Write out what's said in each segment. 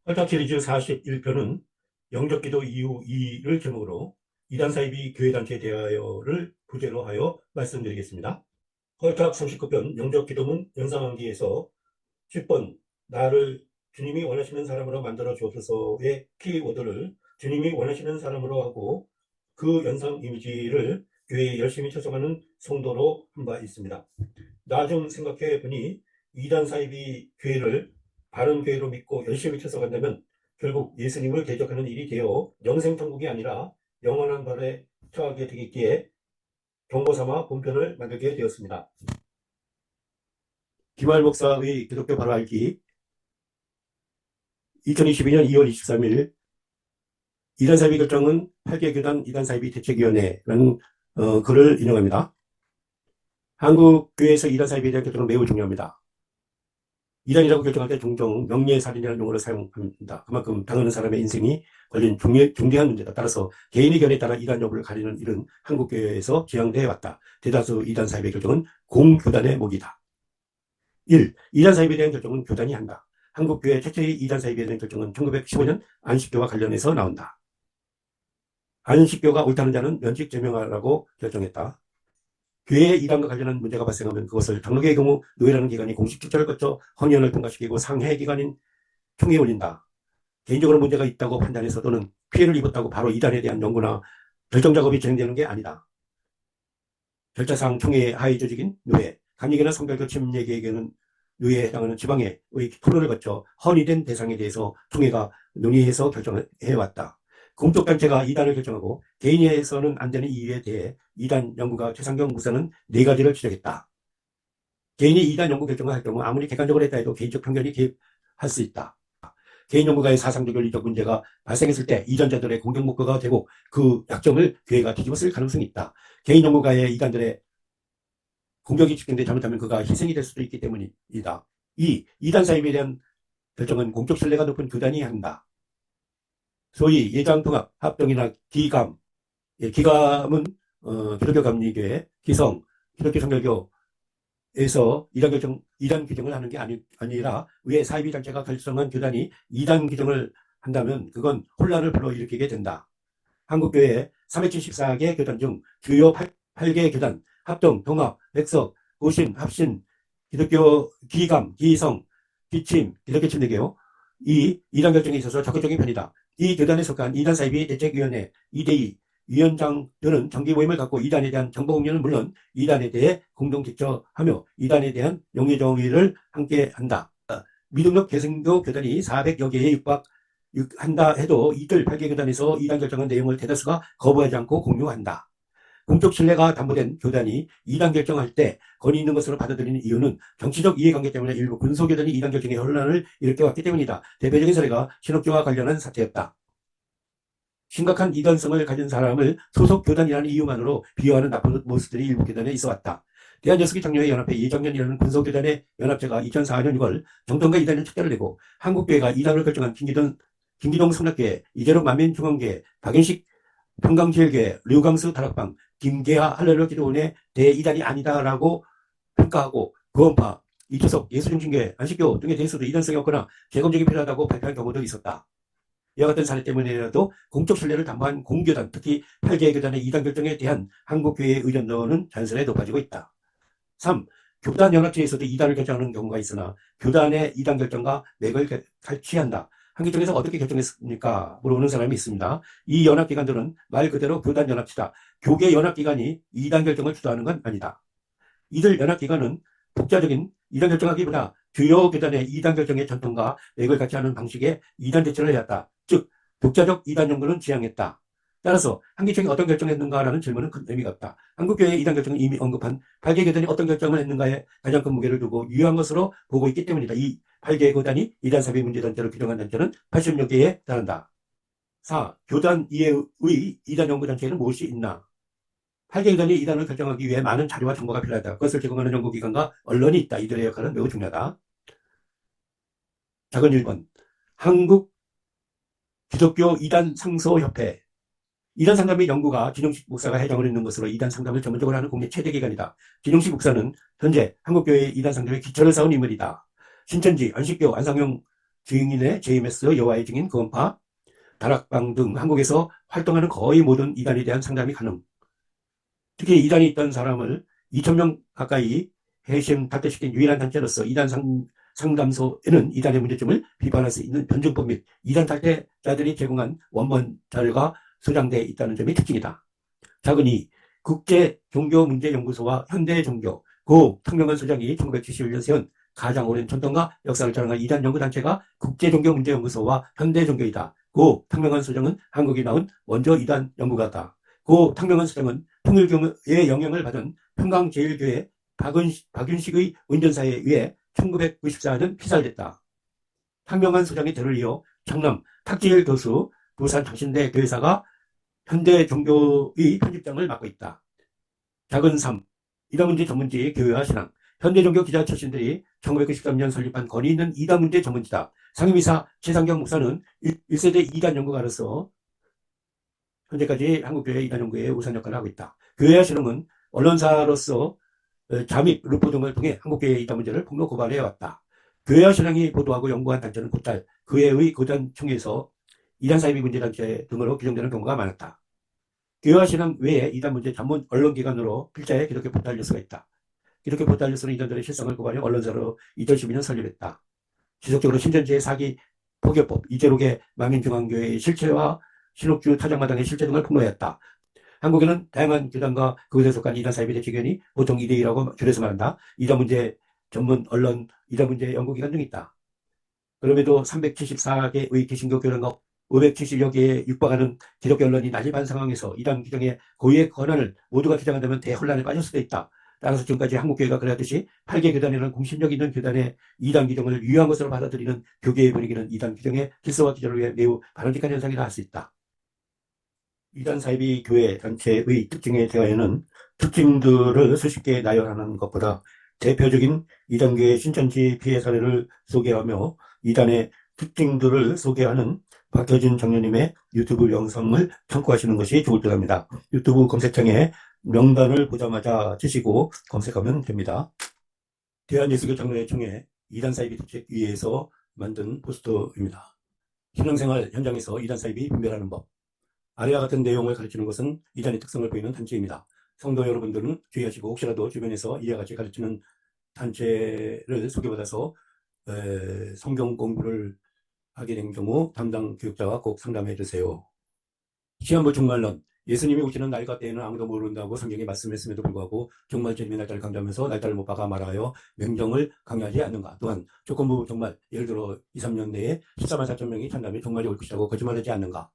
활짝 시리즈 41편은 영접기도 이후 2를 제목으로 이단 사이비 교회단체에 대하여를 부제로 하여 말씀드리겠습니다. 활짝 39편 영접기도문 영상한기에서 10번 나를 주님이 원하시는 사람으로 만들어 주옵소서의 키워드를 주님이 원하시는 사람으로 하고 그 연상 이미지를 교회에 열심히 초청하는 성도로 한 바 있습니다. 나중 생각해 보니 이단 사이비 교회를 바른 교회로 믿고 열심히 쳐서간다면 결국 예수님을 대적하는 일이 되어 영생천국이 아니라 영원한 벌에 처하게 되겠기에 경고삼아 본편을 만들게 되었습니다. 김할 목사의 기독교 바로 알기 2022년 2월 23일 이단 사이비 결정은 8개 교단 이단 사이비 대책위원회라는 글을 인용합니다. 한국 교회에서 이단 사이비에 대한 결정은 매우 중요합니다. 이단이라고 결정할 때 종종 명예살인이라는 용어를 사용합니다. 그만큼 당하는 사람의 인생이 걸린 중대한 문제다. 따라서 개인의 견해에 따라 이단 여부를 가리는 일은 한국교회에서 지향되어 왔다. 대다수 이단 사입의 결정은 공교단의 몫이다. 1. 이단 사입에 대한 결정은 교단이 한다. 한국교회 최초의 이단 사입에 대한 결정은 1915년 안식교와 관련해서 나온다. 안식교가 옳다는 자는 면직 제명하라고 결정했다. 교회의 이단과 관련한 문제가 발생하면 그것을 장로교의 경우 노회라는 기관이 공식 절차를 거쳐 헌의원을 통과시키고 상해 기관인 총회에 올린다. 개인적으로 문제가 있다고 판단해서 또는 피해를 입었다고 바로 이단에 대한 연구나 결정 작업이 진행되는 게 아니다. 절차상 총회의 하위 조직인 노회, 감리교나 성별교 침례계에게는 노회에 해당하는 지방의 토론을 거쳐 헌의된 대상에 대해서 총회가 논의해서 결정해왔다. 공적단체가 이단을 결정하고 개인이 해서는 안 되는 이유에 대해 이단 연구가 최상경 목사는 4가지를 지적했다. 개인이 이단 연구 결정을 할 경우 아무리 객관적으로 했다 해도 개인적 편견이 개입할 수 있다. 개인 연구가의 사상적 윤리적 문제가 발생했을 때 이단자들의 공격 목표가 되고 그 약점을 교회가 뒤집어쓸 가능성이 있다. 개인 연구가의 이단들의 공격이 집중돼 잘못하면 그가 희생이 될 수도 있기 때문이다. 2. 이단 사입에 대한 결정은 공적 신뢰가 높은 교단이 한다. 소위 예장통합, 합동이나 기감, 기감은 기독교 감리교회, 기성, 기독교 성결교에서 이단 규정을 하는 게 아니라 왜 사이비 단체가 결성한 교단이 이단 규정을 한다면 그건 혼란을 불러일으키게 된다. 한국교회 374개 교단 중 주요 8개 교단, 합동, 통합, 백석, 고신, 합신, 기독교 기감, 기성, 기침, 기독교 침례교, 이 이단 결정에 있어서 적극적인 편이다. 이 교단에 속한 이단 사이비 대책위원회 2대2 위원장들은 정기 모임을 갖고 이단에 대한 정보 공유는 물론 이단에 대해 공동 직저하며 이단에 대한 용의 정의를 함께 한다. 미등록 개성교 교단이 400여 개에 육박한다 해도 이들 8개 교단에서 이단 결정한 내용을 대다수가 거부하지 않고 공유한다. 공적 신뢰가 담보된 교단이 이단 결정할 때 권위 있는 것으로 받아들이는 이유는 정치적 이해관계 때문에 일부 군소교단이 이단 결정에 혼란을 일으켜왔기 때문이다. 대표적인 사례가 신업교와 관련한 사태였다. 심각한 이단성을 가진 사람을 소속 교단이라는 이유만으로 비호하는 나쁜 모습들이 일부 교단에 있어왔다. 대한여성의 장로회 연합회 예정년이라는 군소교단의 연합체가 2004년 6월 정통과 이단을 축제를 내고 한국교회가 이단을 결정한 김기동 성락교회, 이재록 만민중앙교회, 박연식 평강제일교회, 류광수 다락방, 김계하 할렐루야 기도원의 대이단이 아니다라고 평가하고 구원파, 이초석, 예수중심교회, 안식교 등에 대해서도 이단성이 없거나 재검증이 필요하다고 발표한 경우도 있었다. 이와 같은 사례 때문에라도 공적 신뢰를 담보한 공교단, 특히 8개의 교단의 이단 결정에 대한 한국교회의 의존도는 자연스레 높아지고 있다. 3. 교단 연합체에서도 이단을 결정하는 경우가 있으나 교단의 이단 결정과 맥을 같이한다. 한기총에서 어떻게 결정했습니까? 물어보는 사람이 있습니다. 이 연합기관들은 말 그대로 교단 연합체다. 교계 연합기관이 이단 결정을 주도하는 건 아니다. 이들 연합기관은 독자적인 이단 결정하기보다 주요 교단의 이단 결정의 전통과 맥을 같이 하는 방식의 이단 대처를 해왔다. 즉 독자적 이단 연구는 지향했다. 따라서 한기총이 어떤 결정을 했는가라는 질문은 큰 의미가 없다. 한국교회의 이단 결정은 이미 언급한 8개 교단이 어떤 결정을 했는가에 가장 큰 무게를 두고 유효한 것으로 보고 있기 때문이다. 이 8개 교단이 이단 사비 문제 단체로 규정한 단체는 86여 개에 달한다. 4. 교단 이외의 이단 연구 단체에는 무엇이 있나? 8개 교단이 이단을 결정하기 위해 많은 자료와 정보가 필요하다. 그것을 제공하는 연구기관과 언론이 있다. 이들의 역할은 매우 중요하다. 작은 1번. 한국 기독교 이단 상소협회. 이단 상담의 연구가 진용식 목사가 회장을 있는 것으로 이단 상담을 전문적으로 하는 국내 최대 기관이다. 진용식 목사는 현재 한국교회의 이단 상담의 기초를 쌓은 인물이다. 신천지, 안식교, 안상용 증인의 JMS, 여호와의 증인, 구원파, 다락방 등 한국에서 활동하는 거의 모든 이단에 대한 상담이 가능. 특히 이단이 있던 사람을 2,000명 가까이 해심 탈퇴시킨 유일한 단체로서 이단 상담소에는 이단의 문제점을 비판할 수 있는 변증법 및 이단 탈퇴자들이 제공한 원본 자료가 소장되어 있다는 점이 특징이다. 작은이 국제종교문제연구소와 현대종교 고 탕명한 소장이 1971년 세운 가장 오랜 전통과 역사를 자랑한 이단 연구단체가 국제종교문제연구소와 현대종교이다. 고 탕명한 소장은 한국이 나온 원조 이단 연구가다. 고 탕명한 소장은 통일교의 영향을 받은 평강제일교회 박윤식의 운전사에 의해 1994년 피살됐다. 탕명한 소장의 대를 이어 청남 탁지일 교수, 부산 장신대 교회사가 현대종교의 편집장을 맡고 있다. 작은 삶, 이단문제 전문지 교회와 신앙, 현대종교 기자 출신들이 1993년 설립한 권위 있는 이단문제 전문지다. 상임이사 최상경 목사는 1세대 이단 연구가로서 현재까지 한국교회 이단 연구에 우선 역할을 하고 있다. 교회와 신앙은 언론사로서 잠입, 루포 등을 통해 한국교회 이단 문제를 폭로 고발해왔다. 교회와 신앙이 보도하고 연구한 단체는 곧잘 교회의 고단 총회에서 이단 사이비 문제단체 등으로 규정되는 경우가 많았다. 교회와 신앙 외에 이단 문제 전문 언론기관으로 필자의 기독교 포털 뉴스가 있다. 기독교 포털 뉴스는 이단들의 실상을 고발해 언론사로 2012년 설립했다. 지속적으로 신천지의 사기 포교법, 이재록의 망인중앙교회의 실체와 신옥주 타작마당의 실체 등을 폭로했다. 한국에는 다양한 교단과 그것에 속한 이단 사이비 대책위원이 보통 2대2라고 줄여서 말한다. 이단 문제 전문 언론, 이단 문제 연구기관 등이 있다. 그럼에도 374개의 개신교 교단과 570여 개에 육박하는 기독교 언론이 난립한 상황에서 이단 규정의 고유의 권한을 모두가 주장한다면 대혼란에 빠질 수도 있다. 따라서 지금까지 한국교회가 그래왔듯이 8개 교단이라는 공신력 있는 교단의 이단 규정을 유효한 것으로 받아들이는 교계의 분위기는 이단 규정의 질서와 기존을 위해 매우 바람직한 현상이라 할 수 있다. 이단 사이비 교회 단체의 특징에 대하여는 특징들을 수십 개 나열하는 것보다 대표적인 이단계의 신천지 피해 사례를 소개하며 이단의 특징들을 소개하는 박효진 장로님의 유튜브 영상을 참고하시는 것이 좋을 듯 합니다. 유튜브 검색창에 명단을 보자마자 치시고 검색하면 됩니다. 대한예수교 장로회총회 이단 사이비 대책위에서 만든 포스터입니다. 신앙생활 현장에서 이단 사이비 분별하는 법. 아래와 같은 내용을 가르치는 것은 이단의 특성을 보이는 단체입니다. 성도 여러분들은 주의하시고 혹시라도 주변에서 이와 같이 가르치는 단체를 소개받아서 성경 공부를 하게 된 경우 담당 교육자와 꼭 상담해 주세요. 시한부 종말론. 예수님이 오시는 날과 때에는 아무도 모른다고 성경에 말씀했음에도 불구하고 종말주님의 날짜를 강조하면서 날짜를 못 박아 말하여 명령을 강요하지 않는가. 또한 조건부 종말, 예를 들어 2, 3년 내에 14만 4천 명이 찬다면 종말이 올 것이라고 거짓말하지 않는가.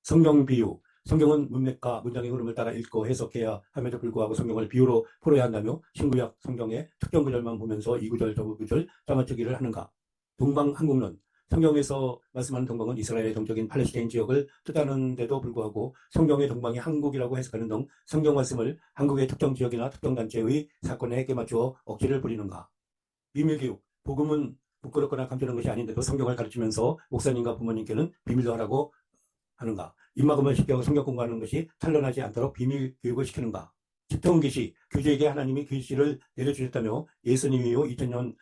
성경 비유. 성경은 문맥과 문장의 흐름을 따라 읽고 해석해야 함에도 불구하고 성경을 비유로 풀어야 한다며 신구약 성경의 특정 구절만 보면서 이 구절 저 구절 짜맞추기를 하는가. 동방한국론. 성경에서 말씀하는 동방은 이스라엘의 동적인 팔레스타인 지역을 뜻하는데도 불구하고 성경의 동방이 한국이라고 해석하는 등 성경 말씀을 한국의 특정 지역이나 특정 단체의 사건에 깨맞추어 억지를 부리는가. 비밀교육. 복음은 부끄럽거나 감추는 것이 아닌데도 성경을 가르치면서 목사님과 부모님께는 비밀로 하라고 하는가. 입막음을 시켜 성경 공부하는 것이 탄로나지 않도록 비밀 교육을 시키는가. 집통 계시. 교주에게 하나님이 계시를 내려주셨다며 예수님이요 2000년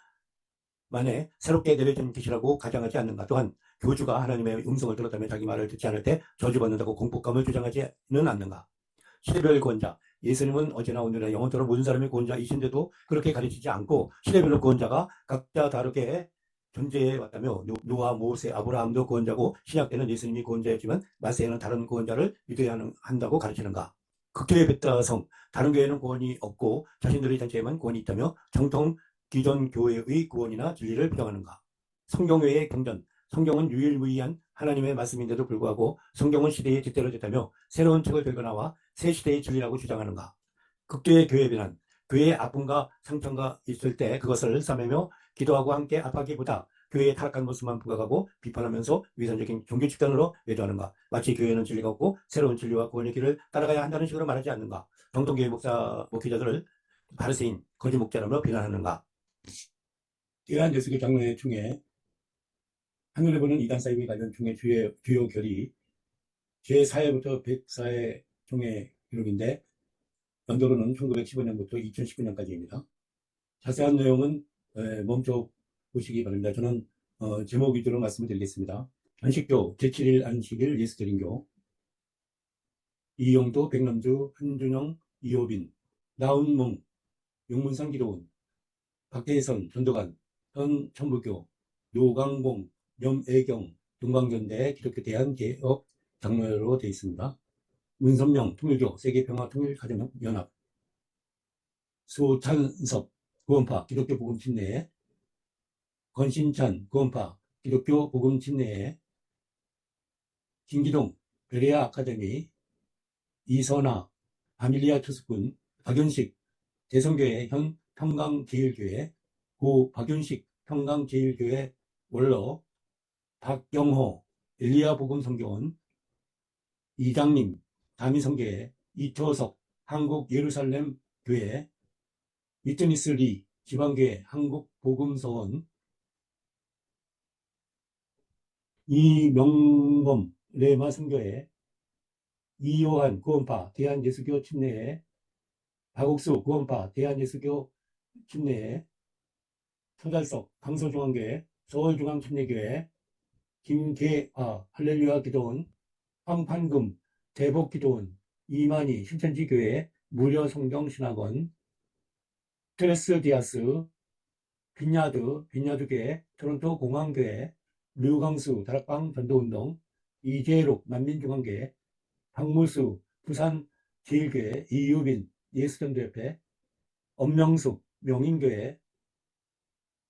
만에 새롭게 내려진 계시라고 가정하지 않는가. 또한 교주가 하나님의 음성을 들었다며 자기 말을 듣지 않을 때 저주받는다고 공포감을 주장하지는 않는가. 시대별 구원자. 예수님은 어제나 오늘나 영원토록 모든 사람의 구원자이신데도 그렇게 가르치지 않고 시대별로 구원자가 각자 다르게 존재해 왔다며 노아, 모세, 아브라함도 구원자고 신약 때는 예수님이 구원자였지만 마세에는 다른 구원자를 믿어야 한다고 가르치는가. 극교의 백다성. 다른 교회는 구원이 없고 자신들의 단체에만 구원이 있다며 정통 기존 교회의 구원이나 진리를 부정하는가. 성경 외의 경전. 성경은 유일무이한 하나님의 말씀인데도 불구하고 성경은 시대에 뒷대로 됐다며 새로운 책을 들고 나와 새 시대의 진리라고 주장하는가. 극도의 교회 비난. 교회의 아픔과 상처가 있을 때 그것을 싸매며 기도하고 함께 아파하기보다 교회의 타락한 모습만 부각하고 비판하면서 위선적인 종교 집단으로 외도하는가. 마치 교회는 진리가 없고 새로운 진리와 구원의 길을 따라가야 한다는 식으로 말하지 않는가. 정통교회 목회자들을 바리새인, 거짓 목자라며 비난하는가. 대한예수교 장로회 총회 하늘에 보는 이단 사이비 관련 총회 주요 결의 제4회부터 104회 총회 기록인데 연도로는 1915년부터 2019년까지입니다. 자세한 내용은 몸쪽 보시기 바랍니다. 저는 제목 위주로 말씀을 드리겠습니다. 안식교, 제7일 안식일 예수드림교, 이용도, 백남주, 한준영, 이호빈, 나운몽, 용문상 기도원, 박대선, 전도관, 현천부교, 노강봉, 염애경, 동방전대 기독교 대한개혁 장로로 되어 있습니다. 문선명, 통일교, 세계평화통일가정연합, 수찬섭, 구원파, 기독교 복음 침례회, 권신찬, 구원파, 기독교 복음 침례회, 김기동, 베레아 아카데미, 이선아, 아밀리아 투스군, 박윤식, 대성교회 현 평강제일교회, 고 박윤식 평강제일교회 원로, 박영호, 엘리야 복음성교원, 이장님, 다미성교회, 이초석, 한국 예루살렘 교회, 위트니스 리, 지방교회, 한국복음서원, 이명범, 레마성교회, 이요한, 구원파, 대한예수교 침례회, 박옥수, 구원파, 대한예수교 침례회, 서달석, 강서중앙교회, 서울중앙침례교회, 김계아, 할렐루야 기도원, 황판금, 대복기도원, 이만희, 신천지교회, 무료성경신학원, 트레스 디아스, 빈야드교회, 토론토 공항교회, 류광수, 다락방 전도운동, 이재록, 만민중앙교회, 박무수, 부산 제일교회, 이유빈, 예수전도협회, 엄명숙, 명인교회,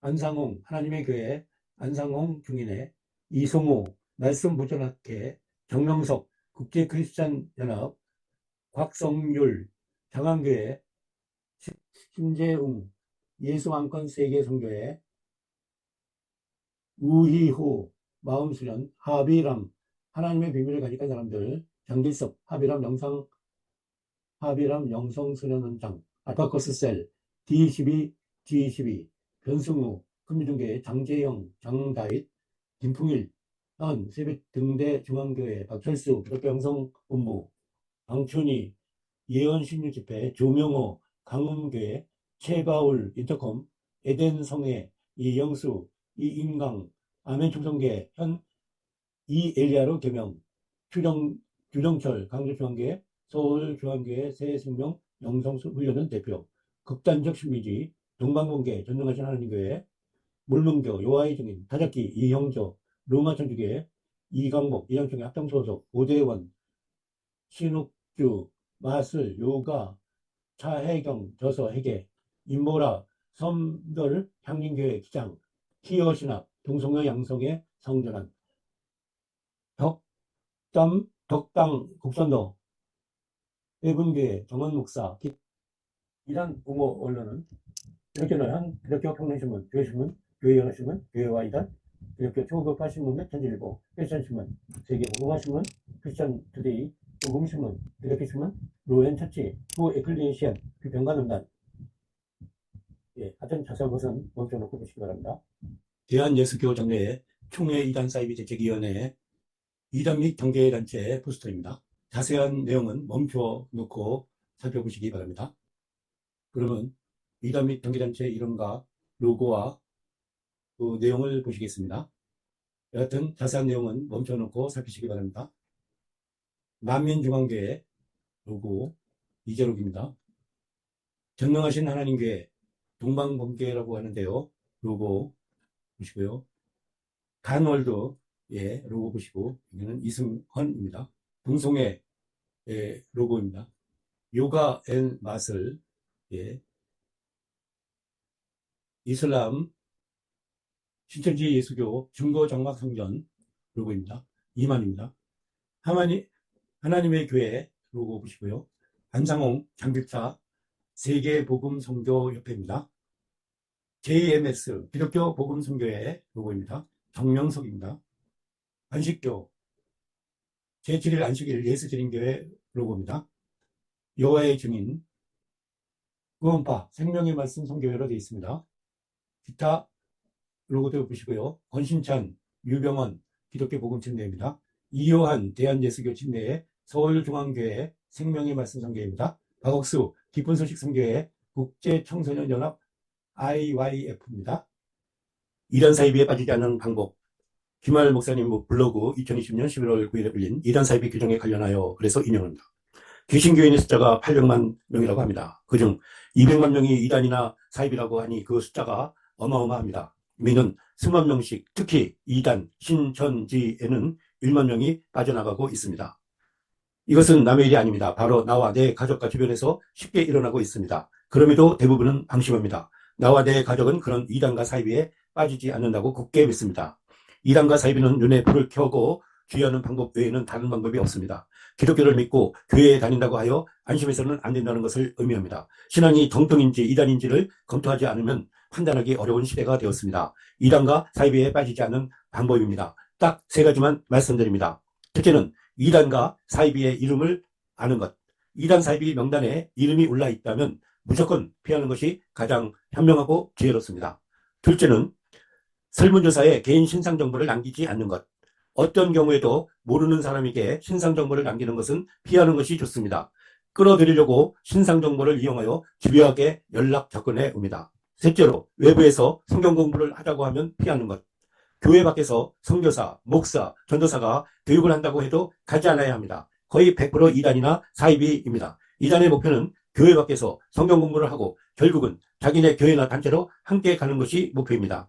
안상홍, 하나님의 교회, 안상홍 중인회, 이송호, 말씀보존학회, 정명석, 국제크리스찬연합, 곽성률, 장안교회, 신재웅, 예수안건 세계선교회, 우희호, 마음수련, 하비람, 하나님의 비밀을 가진 사람들, 장길섭, 하비람 영성수련원장, 아파커스셀, D12, D12, 변승우, 금유중교회, 장재영, 장다잇, 김풍일, 현, 새벽등대 중앙교회, 박철수, 기독교 형성본부, 방춘희, 예언신유집회, 조명호, 강은교회, 최가울, 인터컴, 에덴성회, 이영수, 이인강, 아멘충성교회, 현, 이엘리아로 개명, 규정철, 강주중앙교회, 서울중앙교회, 새생명, 영성훈련원 대표, 극단적 신비주의, 동방공개, 전능하신 하나님교회, 물문교, 요하이 증인, 타작기, 이형조, 로마천주교회, 이강목, 이양총회 합동소속, 오대원, 신욱주, 마슬, 요가, 차혜경, 저서, 해계, 임보라, 섬돌, 향림교회 기장, 키어신학, 동성여 양성의 성전환, 덕당, 국선도, 해분교회, 정원목사, 이란 부모 언론은 기독교는 기독교 평론신문, 교회신문, 교회연합신문, 교회와 이단, 기독교 초급화신문 및 천지일보, 크리스천신문, 세계복음화신문, 크리스천투데이, 복음신문, 기독교신문, 로앤처치, 후 에클리시안, 비평가논단. 예, 하여튼 자세한 것은 멈춰놓고 보시기 바랍니다. 대한예수교 장례 총회 이단 사이비 대책위원회 이단 및 경계단체 포스터입니다. 자세한 내용은 멈춰놓고 살펴보시기 바랍니다. 그러면 이단 및 경계단체 이름과 로고와 그 내용을 보시겠습니다. 여하튼 자세한 내용은 멈춰놓고 살피시기 바랍니다. 만민중앙교회 로고 이재록입니다. 전능하신 하나님교회 동방범교회라고 하는데요. 로고 보시고요. 간월드 예, 로고 보시고 여기는 이승헌입니다. 동송회 예, 로고입니다. 요가 앤 마슬 예, 이슬람 신천지 예수교 증거장막성전 로고입니다. 이만입니다. 하나님의 교회 로고 보시고요. 안상홍 장길차 세계복음선교협회입니다. JMS 기독교 복음선교회 로고입니다. 정명석입니다. 안식교 제7일 안식일 예수드림교회 로고입니다. 여호와의 증인 구원파 생명의 말씀 선교회로 되어 있습니다. 기타 로고도 보시고요. 권신찬 유병원 기독교 복음침례입니다. 이요한 대한예수교 침례회 서울중앙교회 생명의 말씀 선교회입니다. 박옥수 기쁜 소식 선교회 국제청소년연합 IYF입니다. 이단 사이비에 빠지지 않는 방법. 김할 목사님 블로그 2020년 11월 9일에 올린 이단 사이비 규정에 관련하여 그래서 인용합니다. 개신교인의 숫자가 800만 명이라고 합니다. 그중 200만 명이 이단이나 사입이라고 하니 그 숫자가 어마어마합니다. 이는 수만 명씩, 특히 이단, 신천지에는 1만 명이 빠져나가고 있습니다. 이것은 남의 일이 아닙니다. 바로 나와 내 가족과 주변에서 쉽게 일어나고 있습니다. 그럼에도 대부분은 방심합니다. 나와 내 가족은 그런 이단과 사이비에 빠지지 않는다고 굳게 믿습니다. 이단과 사이비는 눈에 불을 켜고 주의하는 방법 외에는 다른 방법이 없습니다. 기독교를 믿고 교회에 다닌다고 하여 안심해서는 안 된다는 것을 의미합니다. 신앙이 정통인지 이단인지를 검토하지 않으면 판단하기 어려운 시대가 되었습니다. 이단과 사이비에 빠지지 않는 방법입니다. 딱 세 가지만 말씀드립니다. 첫째는 이단과 사이비의 이름을 아는 것. 이단 사이비 명단에 이름이 올라 있다면 무조건 피하는 것이 가장 현명하고 지혜롭습니다. 둘째는 설문조사에 개인 신상 정보를 남기지 않는 것. 어떤 경우에도 모르는 사람에게 신상 정보를 남기는 것은 피하는 것이 좋습니다. 끌어들이려고 신상 정보를 이용하여 집요하게 연락 접근해 옵니다. 셋째로 외부에서 성경 공부를 하자고 하면 피하는 것. 교회 밖에서 선교사, 목사, 전도사가 교육을 한다고 해도 가지 않아야 합니다. 거의 100% 이단이나 사이비입니다. 이단의 목표는 교회 밖에서 성경 공부를 하고 결국은 자기네 교회나 단체로 함께 가는 것이 목표입니다.